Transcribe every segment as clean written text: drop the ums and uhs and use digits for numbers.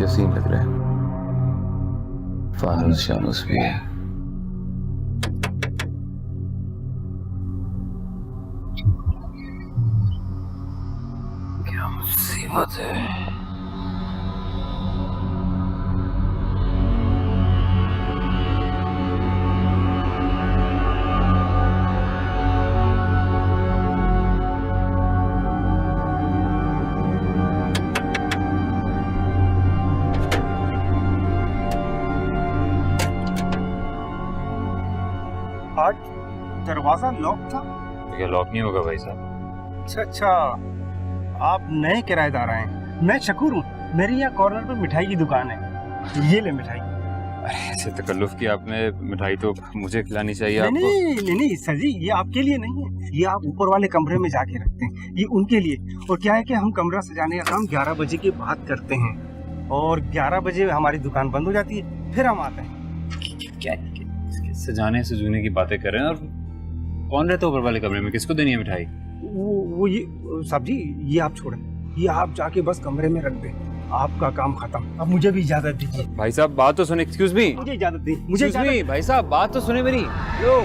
के सीन लग रहे हैं। फानुस शानुस भी है। क्या मुसीबत है। आज दरवाजा लॉक था। क्या लॉक नहीं होगा भाई साहब? अच्छा अच्छा, आप नए किराएदार आए हैं। मैं शकूर हूँ, मेरी यहाँ कॉर्नर पे मिठाई की दुकान है। ये ले मिठाई। अरे ऐसे तकल्लुफ की आपने, मिठाई तो मुझे खिलानी चाहिए नहीं आपको। नहीं नहीं सर जी, ये आपके लिए नहीं है, ये आप ऊपर वाले कमरे में जाके रखते हैं, ये उनके लिए। और क्या है कि हम कमरा सजाने का काम 11 बजे के बाद करते हैं और 11 बजे हमारी दुकान बंद हो जाती है, फिर हम आते हैं। क्या सजाने सजूने की बातें कर रहे हैं? और कौन रहता है ऊपर वाले कमरे में? किसको देनी है मिठाई? वो ये साहब जी, ये आप छोड़ें, ये आप जाके बस कमरे में रख दें, आपका काम खत्म। अब मुझे भी इजाजत दीजिए। भाई साहब बात तो सुने। एक्सक्यूज मी, मुझे इजाजत दी, मुझे एक्सक्यूज मी भाई साहब, बात तो सुने मेरी। लो।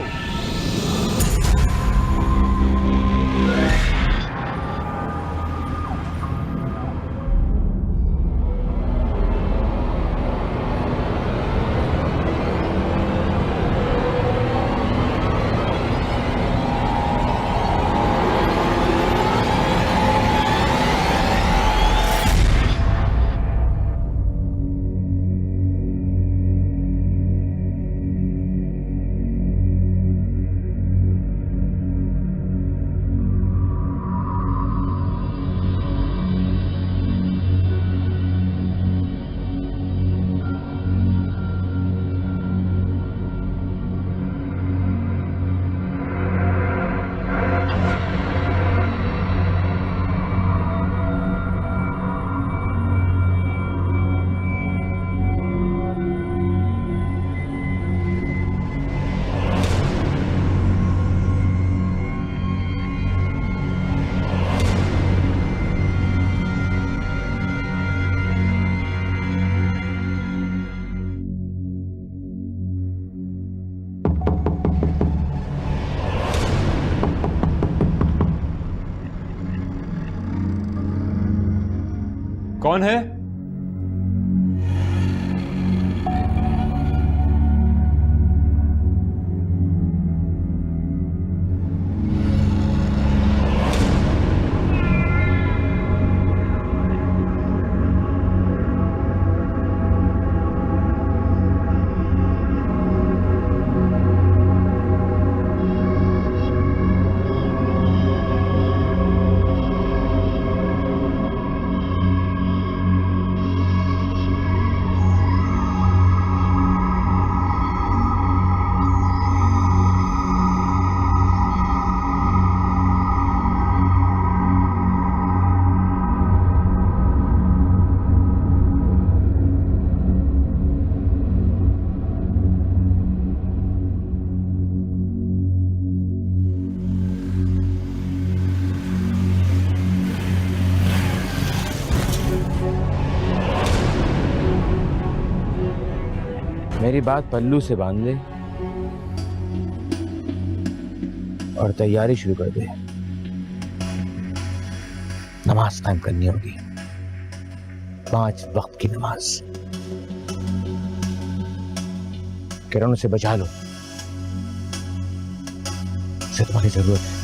कौन है? मेरी बात पल्लू से बांध ले और तैयारी शुरू कर दे। नमाज कायम करनी होगी, 5 वक्त की नमाज। किरण से बचा लो, उसे तुम्हारी जरूरत है।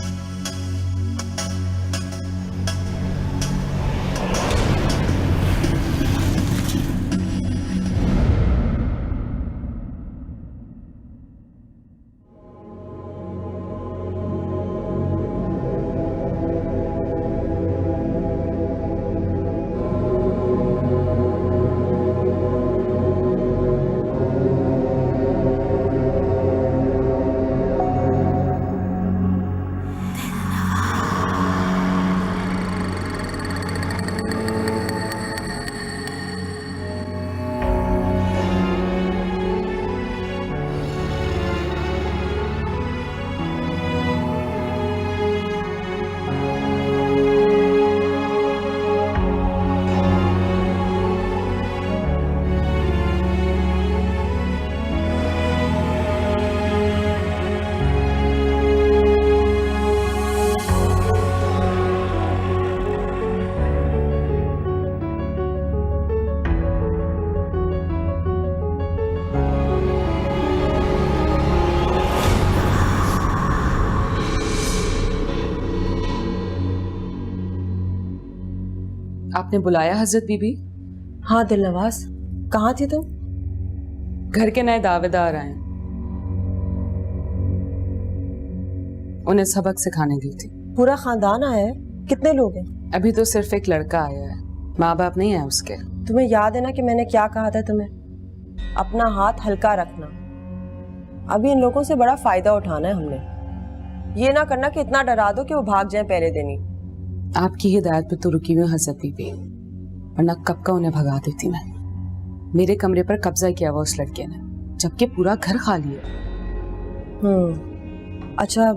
आपने बुलाया हजरत बीबी? हाँ दिलनवाज, कहाँ थी तुम? घर के नए दावेदार आए, उन्हें सबक सिखाने गई थी। पूरा खानदान आया है? कितने लोग हैं? अभी तो सिर्फ एक लड़का आया है, माँ बाप नहीं है उसके। तुम्हें याद है ना कि मैंने क्या कहा था तुम्हें? अपना हाथ हल्का रखना। अभी इन लोगों से बड़ा फायदा उठाना है हमने। ये ना करना कि इतना डरा दो कि वो भाग जाए पहले दिन ही। आपकी हिदायत पे तो रुकी हुई हजरत बीबी, वरना कब का उन्हें भगा देती मैं। मेरे कमरे पर कब्जा किया हुआ उस लड़के ने, जबकि पूरा घर खाली है। अच्छा,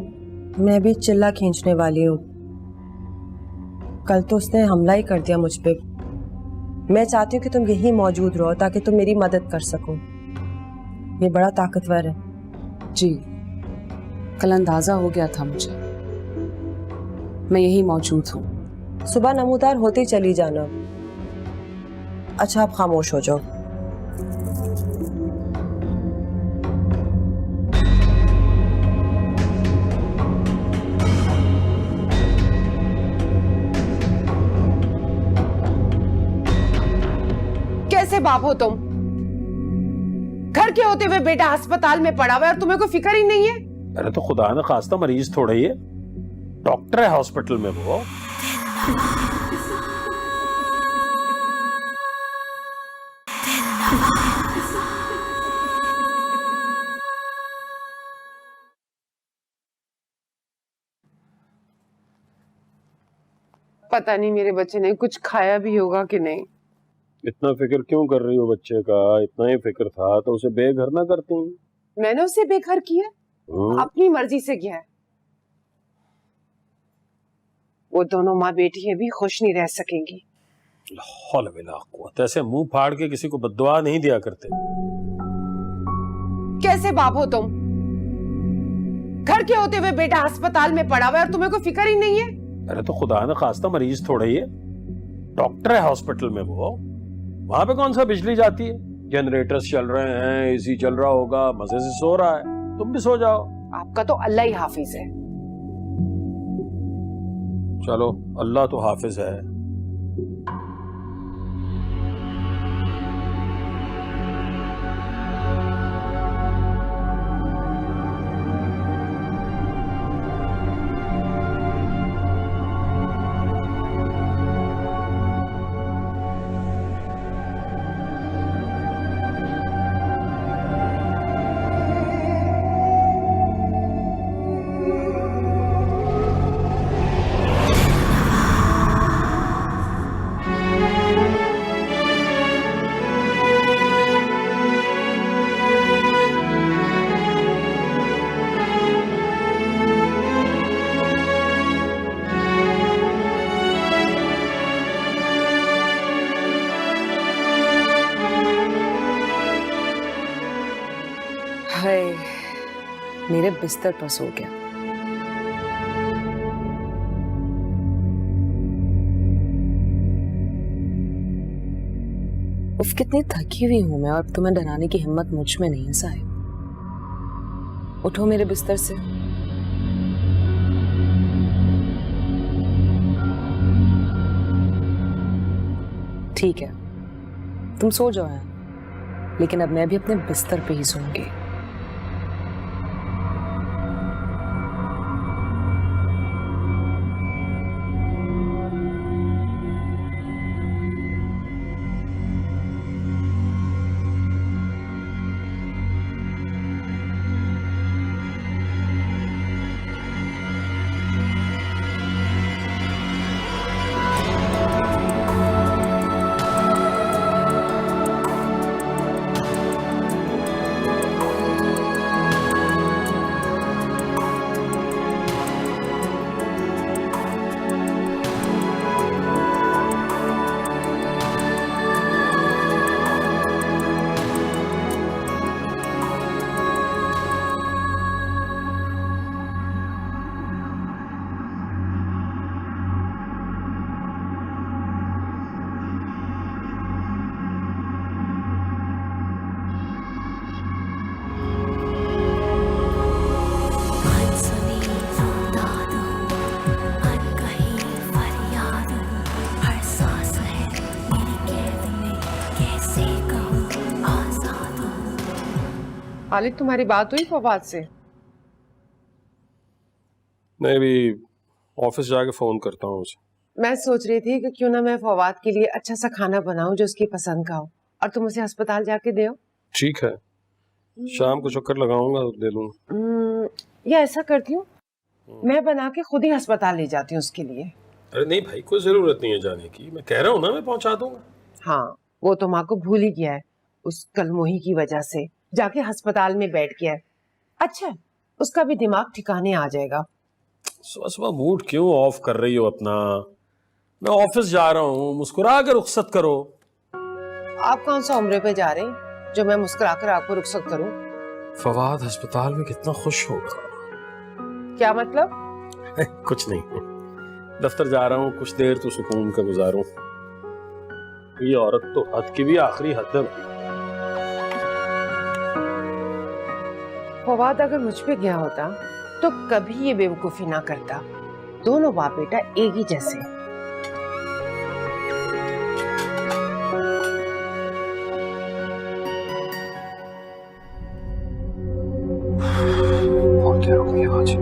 मैं भी चिल्ला खींचने वाली हूँ। कल तो उसने हमला ही कर दिया मुझ पे। मैं चाहती हूँ कि तुम यहीं मौजूद रहो ताकि तुम मेरी मदद कर सको। ये बड़ा ताकतवर है। जी, कल अंदाजा हो गया था मुझे। मैं यहीं मौजूद हूँ। सुबह नमूदार होती चली जाना। अच्छा, आप खामोश हो जाओ। कैसे बाप हो तुम? घर के होते हुए बेटा अस्पताल में पड़ा हुआ है और तुम्हें कोई फिक्र ही नहीं है? अरे तो खुदा न खास्ता मरीज थोड़ा ही है, डॉक्टर है हॉस्पिटल में वो। पता नहीं मेरे बच्चे ने कुछ खाया भी होगा कि नहीं। इतना फिक्र क्यों कर रही हो बच्चे का? इतना ही फिक्र था तो उसे बेघर ना करती। मैंने उसे बेघर किया? अपनी मर्जी से किया है। वो दोनों माँ बेटी भी खुश नहीं रह सकेंगी। ऐसे मुंह फाड़ के किसी को बद्दुआ नहीं दिया करते। कैसे बाप हो तुम? घर के होते हुए बेटा अस्पताल में पड़ा हुआ है और तुम्हें कोई फिक्र ही नहीं है? अरे तो खुदा न खास्ता मरीज थोड़ा ही है, डॉक्टर है हॉस्पिटल में वो। वहां पे कौन सा बिजली जाती है? जनरेटर्स चल रहे हैं, एसी चल रहा होगा, मजे से सो रहा है। तुम भी सो जाओ। आपका तो अल्लाह ही हाफिज है। चलो, अल्लाह तो हाफिज है। हाय, मेरे बिस्तर पर सो गया। उफ, कितनी थकी हुई हूं मैं, और तुम्हें डराने की हिम्मत मुझ में नहीं है साहिब। उठो मेरे बिस्तर से। ठीक है, तुम सो जाओ यार, लेकिन अब मैं भी अपने बिस्तर पे ही सोऊंगी। खालिद, तुम्हारी बात हुई फवाद से? मैं भी ऑफिस जाके फोन करता हूँ उसे। मैं सोच रही थी कि क्यों ना मैं फवाद के लिए अच्छा सा खाना बनाऊं जो उसकी पसंद का हो, और तुम उसे अस्पताल जाके दे आओ। ठीक है, शाम को चक्कर लगाऊंगा, दे दूंगा। या ऐसा करती हूँ, मैं बना के खुद ही अस्पताल ले जाती हूँ उसके लिए। अरे नहीं भाई, कोई जरूरत नहीं है जाने की, मैं कह रहा हूँ ना, मैं पहुंचा दूंगा। हाँ, वो तो माँ को भूल ही गया है, उस कलमोही की वजह से जाके अस्पताल में बैठ गया है। अच्छा, उसका भी दिमाग ठिकाने आ जाएगा। सुबह सुबह मूड क्यों ऑफ कर रही हो अपना? मैं ऑफिस जा रहा हूँ, मुस्कुरा कर रुखसत करो। आप कौन सा उम्र पे जा रहे हैं जो मैं मुस्कुरा कर आपको रुखसत करूं? फवाद अस्पताल में कितना खुश होगा। क्या मतलब? कुछ नहीं, दफ्तर जा रहा हूँ, कुछ देर तो सुकून का गुजारूं। ये औरत तो हद की भी आखिरी हद है। फवाद अगर मुझ पे गया होता तो कभी ये बेवकूफी ना करता। दोनों बाप बेटा एक ही जैसे। और क्या हो गया आज?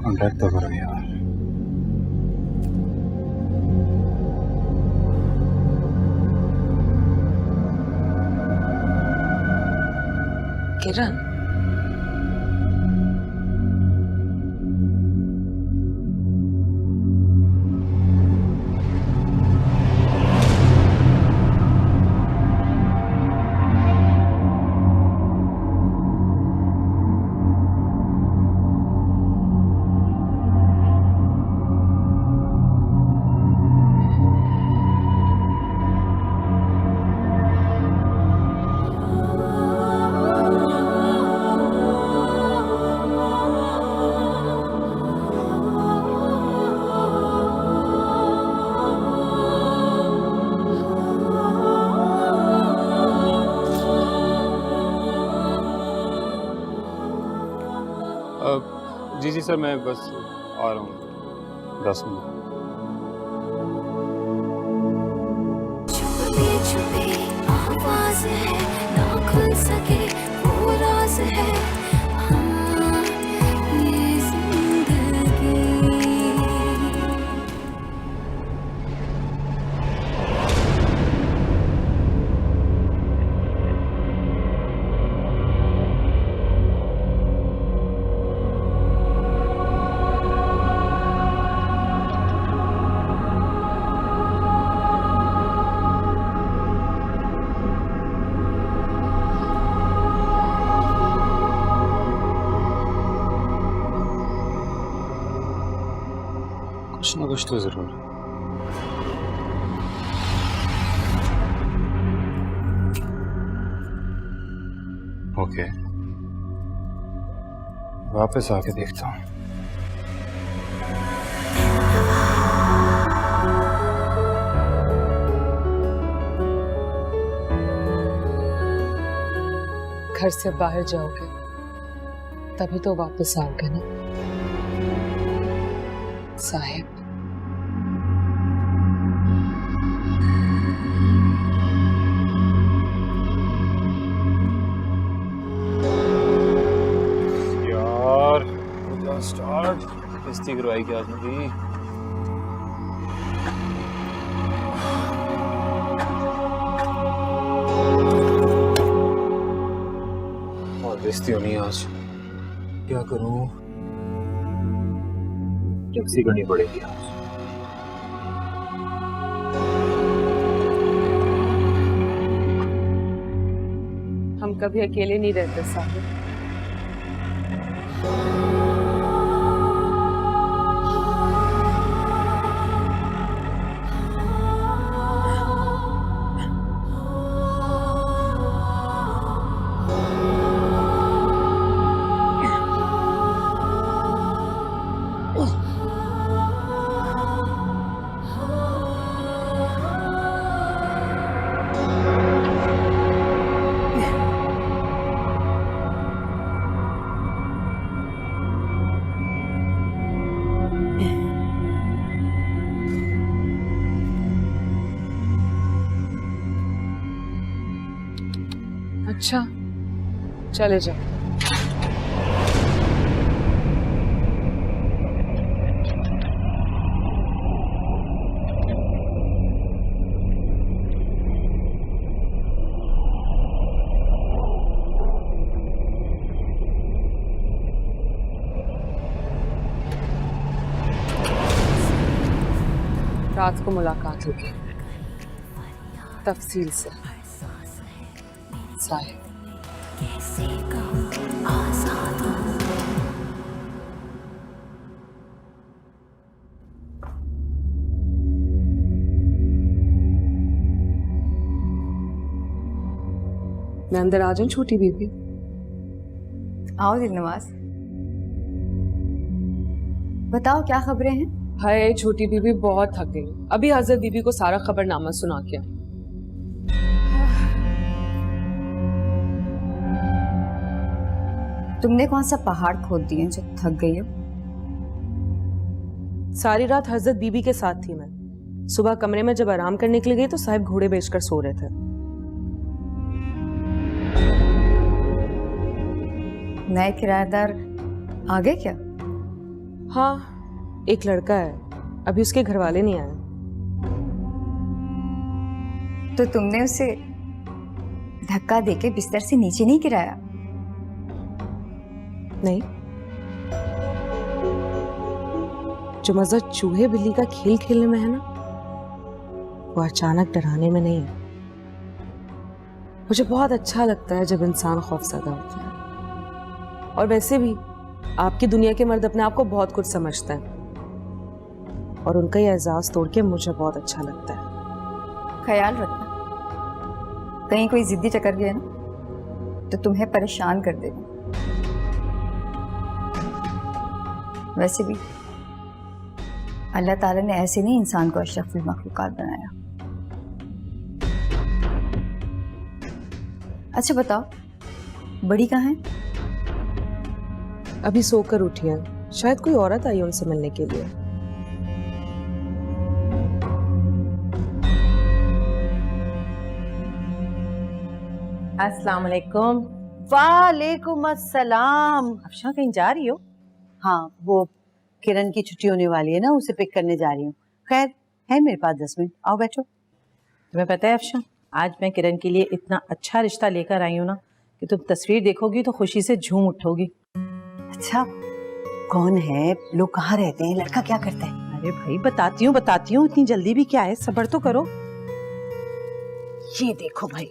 कॉन्टैक्ट तो करो यार। किरण, जी सर, मैं बस आ रहा हूँ 10 मिनट। छुपी छुपी आवाज है, ना खुल सके वो राज है। हाँ, ये जिंदगी। कुछ ना कुछ तो जरूर। ओके, वापस आके देखता हूँ। घर से बाहर जाओगे तभी तो वापस आओगे ना साहिब। यार स्टार्ट किस्ती करवाई क्या आपने? और बेइज्जती होनी है आज, क्या करूं? टैक्सी करनी पड़ेगी। हम कभी अकेले नहीं रहते साहिब। अच्छा, चले जाओ। रात को मुलाकात होगी तफसील से साहिब। कैसे कहूँ आजाद हूँ। मैं अंदर आ जाऊं छोटी बीबी? आओ दिलनवाज, बताओ क्या खबरें हैं? हाय छोटी बीबी, बहुत थक गई। अभी हजरत बीबी को सारा खबरनामा सुना के आई। तुमने कौन सा पहाड़ खोद दिए जो थक गई हो? सारी रात हजरत बीबी के साथ थी मैं। सुबह कमरे में जब आराम करने के लिए गई तो साहिब घोड़े बेचकर सो रहे थे। नए किराएदार आ गए क्या? हाँ, एक लड़का है, अभी उसके घर वाले नहीं आए। तो तुमने उसे धक्का देके बिस्तर से नीचे नहीं गिराया? नहीं, जो मजा चूहे बिल्ली का खेल खेलने में है ना, वो अचानक डराने में नहीं है। मुझे बहुत अच्छा लगता है जब इंसान खौफजदा होता है। और वैसे भी आपकी दुनिया के मर्द अपने आप को बहुत कुछ समझते हैं और उनका ये एहसास तोड़ के मुझे बहुत अच्छा लगता है। ख्याल रखना, कहीं कोई जिद्दी टकर गया ना तो तुम्हें परेशान कर देगा। वैसे भी अल्लाह ताला ने ऐसे नहीं इंसान को अशरफुल मखलूकात बनाया। अच्छा बताओ, बड़ी कहाँ है? अभी सोकर उठी है, शायद कोई औरत आई उनसे मिलने के लिए। अस्सलाम वालेकुम। वालेकुम अस्सलाम। अफशा कहीं जा रही हो? हाँ, वो किरण की छुट्टी होने वाली है ना, उसे पिक करने जा रही हूँ। खैर है मेरे पास 10 मिनट, आओ बैठो। तुम्हें पता है अफशा, आज मैं किरण के लिए इतना अच्छा रिश्ता लेकर आई हूँ ना कि तुम तस्वीर देखोगी तो खुशी से झूम उठोगी। अच्छा, कौन है, लोग कहाँ रहते हैं, लड़का क्या करता है? अरे भाई बताती हूँ, इतनी जल्दी भी क्या है, सब्र तो करो। ये देखो भाई,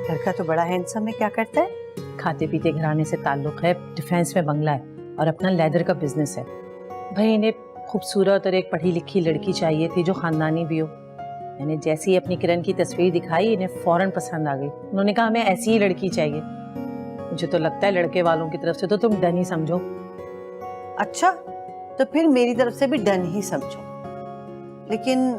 लड़का तो बड़ा हैंडसम है। क्या करता है? खाते पीते घराने से ताल्लुक है, डिफेंस में बंगला है और अपना लेदर का बिजनेस है। भाई इन्हें खूबसूरत और एक पढ़ी लिखी लड़की चाहिए थी जो खानदानी भी हो। मैंने जैसे ही अपनी किरण की तस्वीर दिखाई, इन्हें फौरन पसंद आ गई। उन्होंने कहा हमें ऐसी ही लड़की चाहिए। मुझे तो लगता है लड़के वालों की तरफ से तो तुम डन ही समझो। अच्छा, तो फिर मेरी तरफ से भी डन ही समझो। लेकिन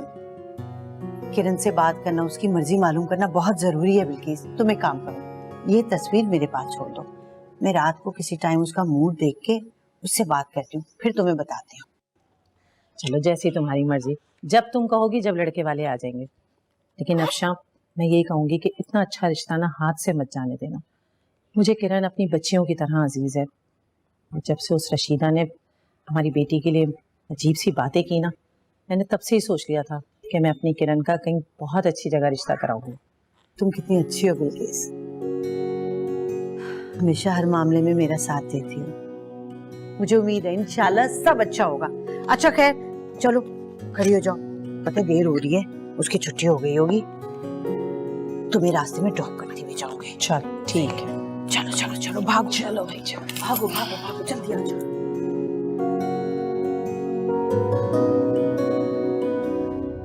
किरण से बात करना, उसकी मर्जी मालूम करना बहुत जरूरी है। बिल्किस, तुम एक काम करो, ये तस्वीर मेरे पास छोड़ दो। मैं रात को किसी टाइम उसका मूड देख के उससे बात करती हूँ, फिर तुम्हें बताती हूँ। चलो जैसी तुम्हारी मर्जी, जब तुम कहोगी, जब लड़के वाले आ जाएंगे। लेकिन अफशा, मैं यही कहूंगी कि इतना अच्छा रिश्ता ना हाथ से मत जाने देना। मुझे किरण अपनी बच्चियों की तरह अजीज है। और जब से उस रशीदा ने हमारी बेटी के लिए अजीब सी बातें की ना, मैंने तब से ही सोच लिया था कि मैं अपनी किरण का कहीं बहुत अच्छी जगह रिश्ता कराऊंगी। तुम कितनी अच्छी हो बिल्किस, हमेशा हर मामले में मेरा साथ देती हो। मुझे उम्मीद है इंशाल्लाह सब अच्छा होगा। अच्छा खैर चलो खड़ी हो जाओ, पता देर हो रही है, उसकी छुट्टी हो गई होगी, तुम्हें रास्ते में ड्रॉप करती हुई जाओगे। चल ठीक है, चलो चलो चलो भागो, चलो भाई चलो, भागो भागो भागो, जल्दी आ जाओ।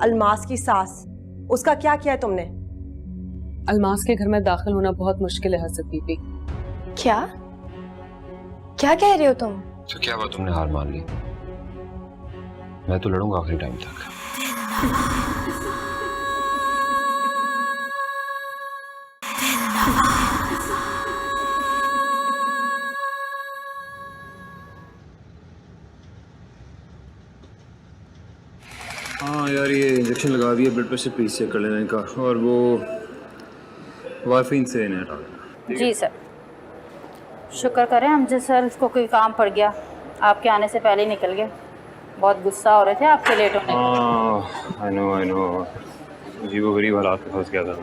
अलमास की सास, उसका क्या किया है तुमने? अलमास के घर में दाखिल होना बहुत मुश्किल है हसद बीबी। क्या क्या कह रहे हो तुम? तो क्या बात, तुमने हार मान ली? मैं तो लड़ूंगा आखिरी टाइम तक। हाँ यार, ये इंजेक्शन लगा दिया, ब्लड प्रेशर प्लीज चेक कर लेना इनका, और वो वारफीन से इन्हें हटा देना। जी सर। शुक्र करें हमसे सर, इसको कोई काम पड़ गया, आपके आने से पहले ही निकल गए। बहुत गुस्सा हो रहे थे आपके लेट होने हाँ, आई नो अजीबो गरीब हालात में फंस गया था,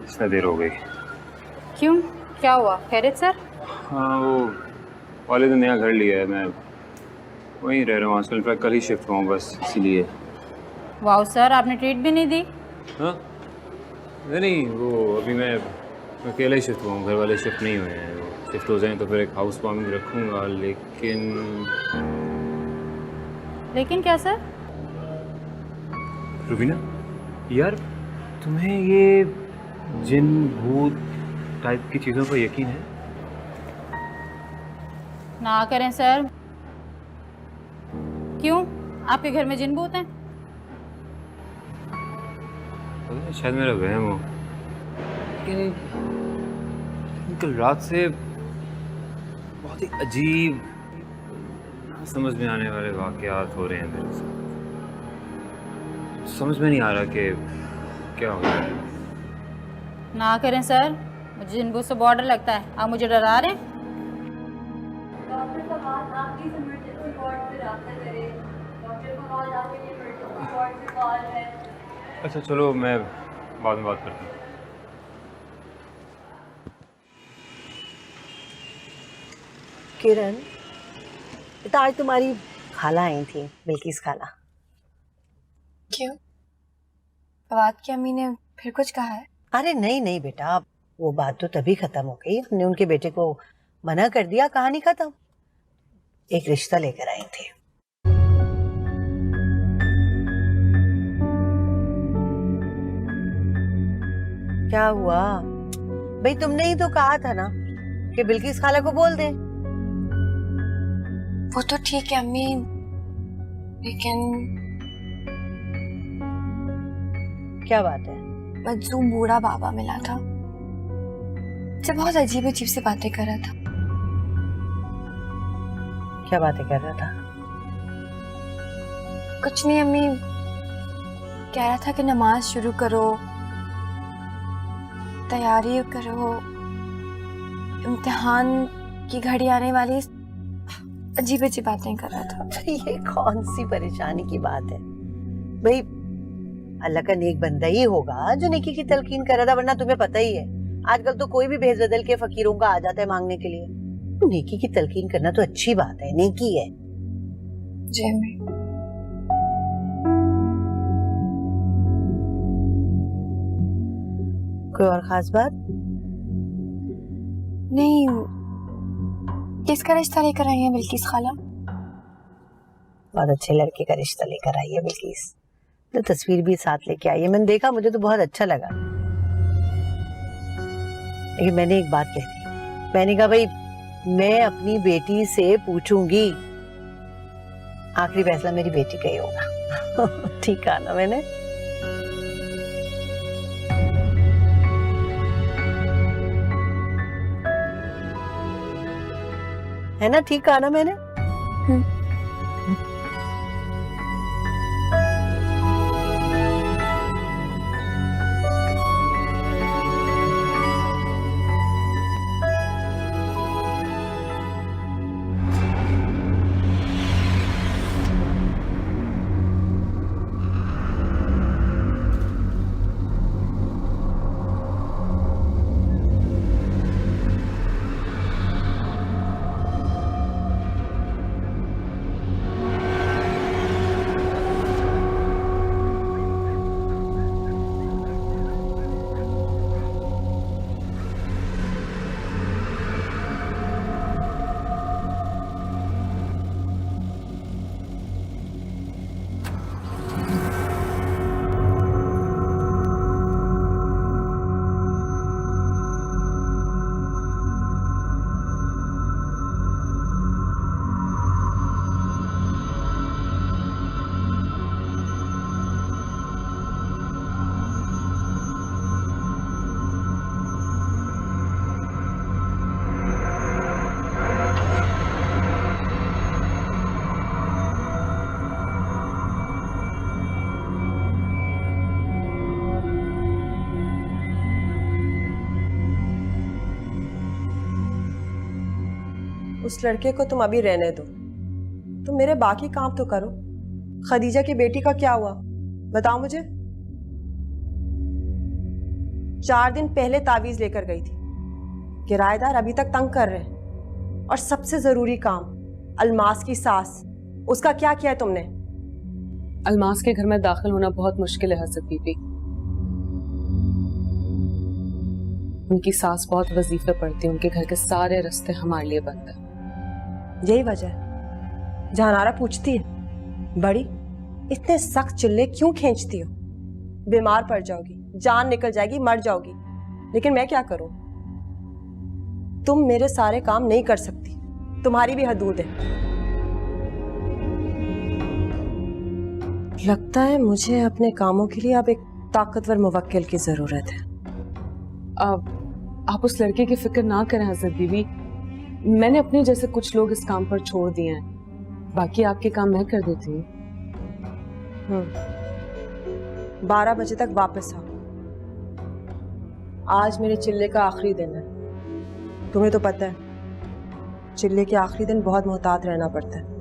इसमें देर हो गई। क्यों, क्या हुआ? खैरियत सर? हाँ, वो वालिद ने नया घर लिया है, मैं वहीं रह रहा हूँ आजकल, इनफैक्ट कल ही शिफ्ट हुआ हूँ बस इसीलिए। वाह सर, आपने ट्रीट भी नहीं दी? हाँ नहीं, वो अभी मैं अकेला ही शिफ्ट हुआ हूँ, घर वाले शिफ्ट नहीं हुए हैं। वो शिफ्ट हो जाएं तो फिर एक हाउस वार्मिंग रखूँगा, लेकिन क्या सर? रुबीना यार, तुम्हें ये जिन भूत टाइप की चीज़ों पर यकीन है? ना करें सर। क्यों, आपके घर में जिन भूत हैं? शायद मेरा वहम हो, लेकिन कल रात से बहुत ही अजीब, समझ में आने वाले वाक़यात हो रहे हैं मेरे साथ। समझ में नहीं आ रहा कि क्या हो रहा है। ना करें सर, मुझे जिन भूत से बहुत डर लगता है, आप मुझे डरा रहे हैं। अच्छा चलो, मैं बाद में बात करता हूँ। किरण, बेटा आज तुम्हारी खाला आई थी, बिल्किस खाला। क्यों, फवाद की अम्मी ने फिर कुछ कहा है? अरे नहीं नहीं बेटा, वो बात तो तभी खत्म हो गई, हमने उनके बेटे को मना कर दिया, कहानी खत्म। एक रिश्ता लेकर आई थी। क्या हुआ भाई, तुमने ही तो कहा था ना कि बिल्किस खाला को बोल दे। वो तो ठीक है अम्मी, लेकिन क्या बात है? मजलूम बूढ़ा बाबा मिला था, जब बहुत अजीब अजीब सी बातें कर रहा था। क्या बातें कर रहा था? कुछ नहीं अम्मी, कह रहा था कि नमाज शुरू करो, तैयारी करो, इम्तिहान की घड़ी आने वाली, अजीब अजीब बातें कर रहा था। तो ये कौन सी परेशानी की बात है भाई, अल्लाह का नेक बंदा ही होगा जो नेकी की तलकीन कर रहा था, वरना तुम्हें पता ही है आजकल तो कोई भी भेज बदल के फकीरों का आ जाता है मांगने के लिए। तो नेकी की तलकीन करना तो अच्छी बात है, नेकी है। जी अम्मी। कोई और खास बात? नहीं, किसका रिश्ता लेकर आई है बिल्किस खाला? बहुत अच्छे लड़के का रिश्ता लेकर आई है बिल्किस, तो तस्वीर भी साथ लेके आई है, मैंने देखा, मुझे तो बहुत अच्छा लगा। लेकिन मैंने एक बात कह दी, मैंने कहा भाई मैं अपनी बेटी से पूछूंगी, आखिरी फैसला मेरी बेटी का ही होगा। ठीक है ना मैंने? है ना, ठीक कहा ना मैंने? उस लड़के को तुम अभी रहने दो, तुम मेरे बाकी काम तो करो। खदीजा की बेटी का क्या हुआ बताओ मुझे। 4 दिन पहले तावीज लेकर गई थी, किराएदार अभी तक तंग कर रहे हैं। और सबसे जरूरी काम, अलमास की सास, उसका क्या किया है तुमने? अलमास के घर में दाखिल होना बहुत मुश्किल है हसरत बीबी। उनकी सास बहुत वजीफे पड़ती है, उनके घर के सारे रास्ते हमारे लिए बंद है। यही वजह है। जहानारा पूछती है, बड़ी इतने सख्त चिल्ले क्यों खींचती हो? बीमार पड़ जाओगी, जान निकल जाएगी, मर जाओगी। लेकिन मैं क्या करूं? तुम मेरे सारे काम नहीं कर सकती, तुम्हारी भी हदूद है। लगता है मुझे अपने कामों के लिए अब एक ताकतवर मुवक्किल की जरूरत है। अब आप उस लड़के की फिक्र ना करें हजरत बीबी, मैंने अपने जैसे कुछ लोग इस काम पर छोड़ दिए हैं, बाकी आपके काम मैं कर देती हूँ। 12 बजे तक वापस आओ। आज मेरे चिल्ले का आखिरी दिन है। तुम्हें तो पता है, चिल्ले के आखिरी दिन बहुत मोहतात रहना पड़ता है।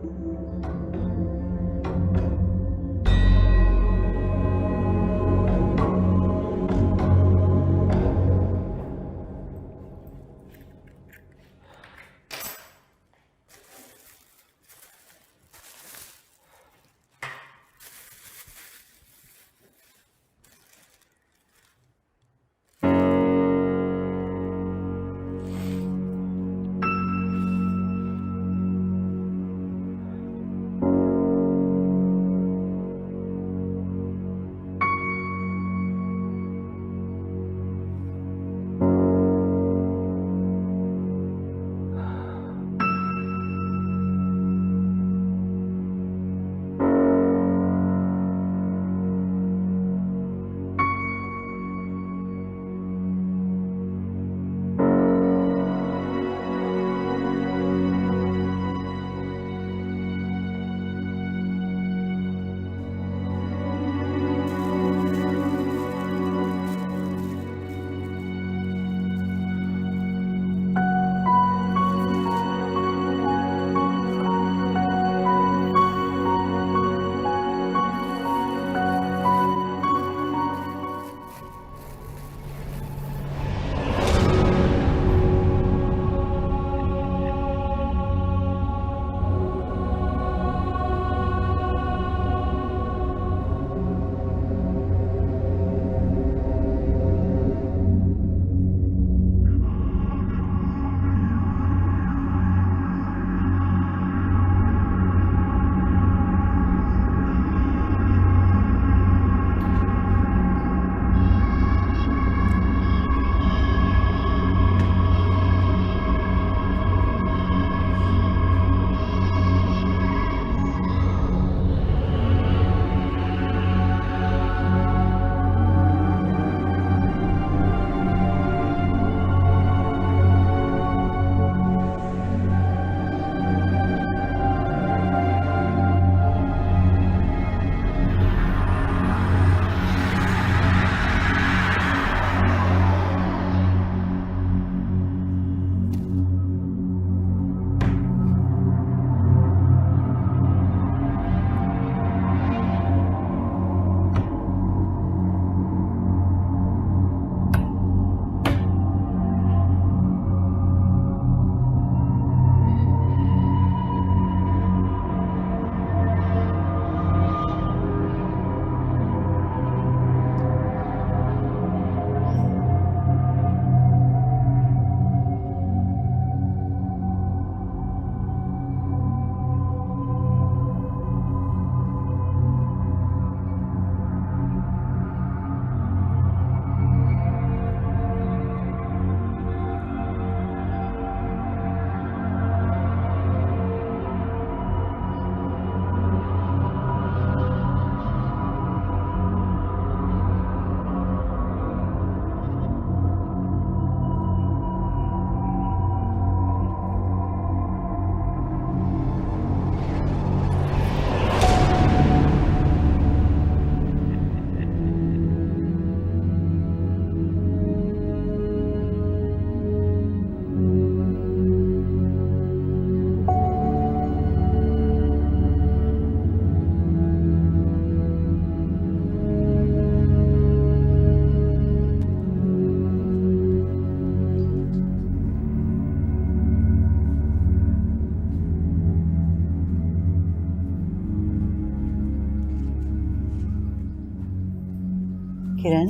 किरण,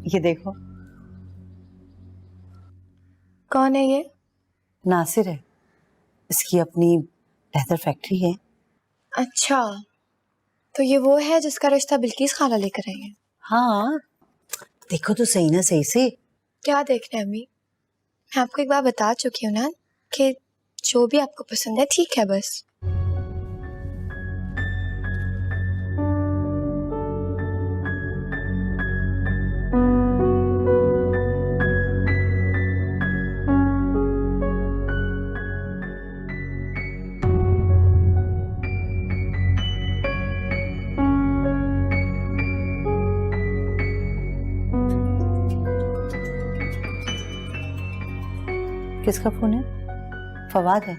ये देखो। कौन है ये? नासिर है, इसकी अपनी लेदर फैक्ट्री है। अच्छा, तो ये वो है जिसका रिश्ता बिल्किस खाला लेकर आई है? हाँ, देखो तो सही ना सही से। क्या देख रहे हैं अम्मी? मैं आपको एक बार बता चुकी हूँ ना कि जो भी आपको पसंद है ठीक है बस। किसका फोन है? फवाद है।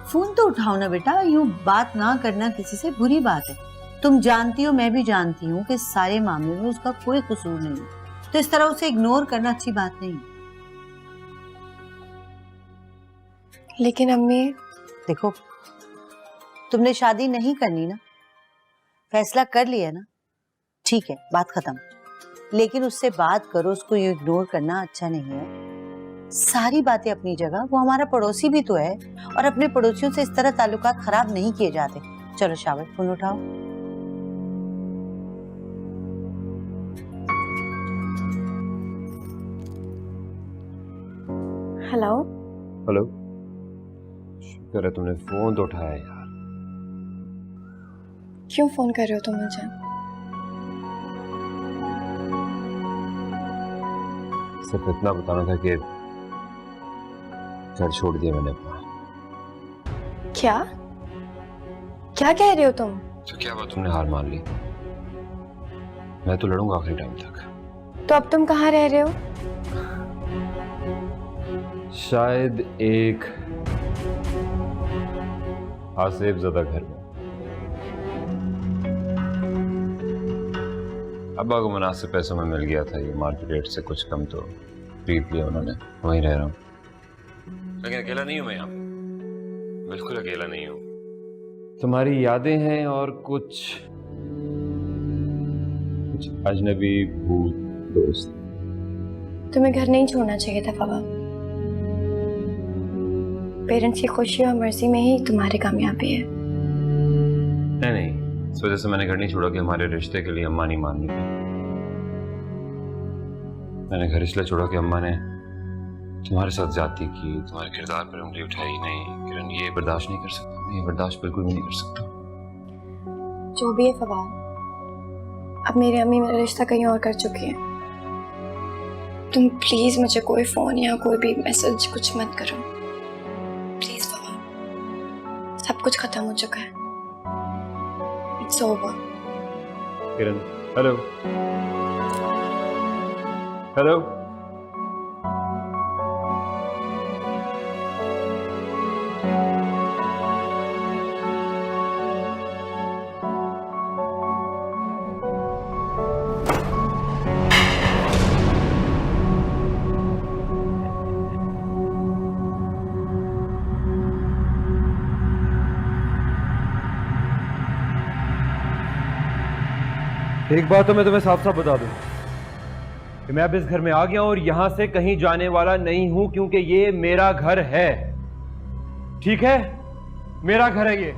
फोन तो उठाओ ना बेटा, यूं बात ना करना किसी से बुरी बात है। तुम जानती हो, मैं भी जानती हूँ कि सारे मामले में उसका कोई कसूर नहीं है, तो इस तरह उसे इग्नोर करना अच्छी बात नहीं है। लेकिन अम्मी, देखो, तुमने शादी नहीं करनी ना, फैसला कर लिया ना, ठीक है, बात खत्म। लेकिन उससे बात करो, उसको ये इग्नोर करना अच्छा नहीं है। सारी बातें अपनी जगह, वो हमारा पड़ोसी भी तो है, और अपने पड़ोसियों से इस तरह ताल्लुकात खराब नहीं किए जाते। चलो शाबाश, फोन उठाओ। हेलो। हेलो, शुक्र है तुमने फोन तो उठाया यार। क्यों फोन कर रहे हो तुम मुझे? सिर्फ इतना बताना था कि घर छोड़ दिया मैंने अपना। क्या क्या कह रहे हो तुम? तो क्या बात, तुमने हार मान ली? मैं तो लड़ूंगा आखिरी टाइम तक। तो अब तुम कहाँ रह रहे हो? शायद एक आसिफ ज़दा घर में। अब्बा को मुनासिब पैसों में मिल गया था ये, मार्केट रेट से कुछ कम, तो खरीद लिया उन्होंने, वहीं रह रहा हूँ। लेकिन अकेला नहीं हूँ मैं यहाँ, बिल्कुल अकेला नहीं हूँ। तुम्हारी यादें हैं और कुछ अजनबी भूत दोस्त। तुम्हें घर नहीं छोड़ना चाहिए था फवा। पेरेंट्स की खुशी और मर्जी में ही तुम्हारी कामयाबी है। नहीं, इस वजह से मैंने घर नहीं छोड़ा कि हमारे रिश्ते के लिए अम्मा नहीं मान रही थी। मैंने घर इसलिए छोड़ा कि अम्मा ने तुम्हारे साथ ज्यादती की, तुम्हारे किरदार पर उंगली उठाई। नहीं किरण, ये बर्दाश्त नहीं कर सकता, मैं ये बर्दाश्त बिल्कुल भी नहीं कर सकता। जो भी है फवाद, अब मेरी अम्मी मेरा रिश्ता कहीं और कर चुकी है। तुम प्लीज मुझे कोई फोन या कोई भी मैसेज कुछ मत करो प्लीज फवाद। सब कुछ खत्म हो चुका है। It's over. Kiran, hello hello. एक बात तो मैं तुम्हें साफ साफ बता दूं कि मैं अब इस घर में आ गया हूं और यहां से कहीं जाने वाला नहीं हूं, क्योंकि ये मेरा घर है। ठीक है, मेरा घर है ये।